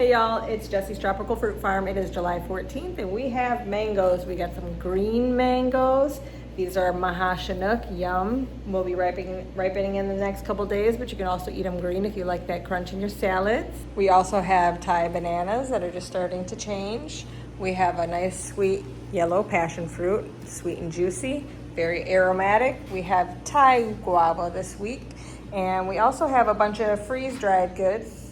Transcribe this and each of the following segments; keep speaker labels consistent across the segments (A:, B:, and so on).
A: Hey y'all, it's Jessie's Tropical Fruit Farm. It is July 14th and we have mangoes. We got some green mangoes. These are Maha Chanok, yum. We'll be ripening in the next couple days, but you can also eat them green if you like that crunch in your salads. We also have Thai bananas that are just starting to change. We have a nice sweet yellow passion fruit, sweet and juicy, very aromatic. We have Thai guava this week. And we also have a bunch of freeze-dried goods.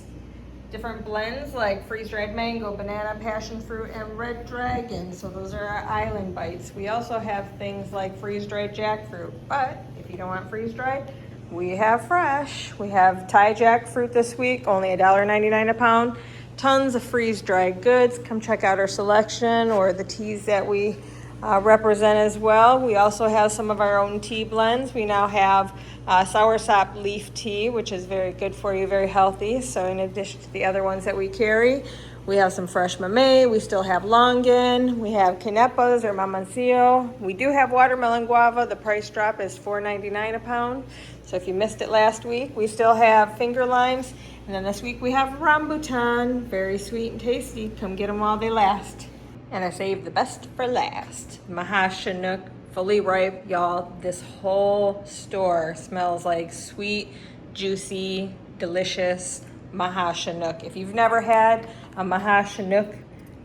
A: Different blends like freeze-dried mango, banana, passion fruit, and red dragon. So those are our island bites. We also have things like freeze-dried jackfruit. But if you don't want freeze-dried, we have fresh. We have Thai jackfruit this week, only $1.99 a pound. Tons of freeze-dried goods. Come check out our selection or the teas that we represent as well. We also have some of our own tea blends. We now have soursop leaf tea, which is very good for you, very healthy. So in addition to the other ones that we carry, we have some fresh Mamey. We still have Longan. We have Quenepas or Mamoncillo. We do have watermelon guava. The price drop is $4.99 a pound. So if you missed it last week, we still have finger limes. And then this week we have Rambutan, very sweet and tasty. Come get them while they last. And I saved the best for last. Maha Chanok, fully ripe, y'all. This whole store smells like sweet, juicy, delicious Maha Chanok. If you've never had a Maha Chanok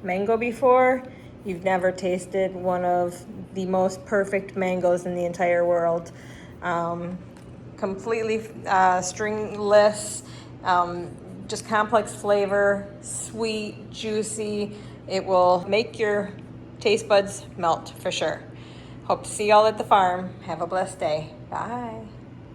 A: mango before, you've never tasted one of the most perfect mangoes in the entire world. Completely stringless, just complex flavor, sweet, juicy. It will make your taste buds melt for sure. Hope to see y'all at the farm. Have a blessed day. Bye.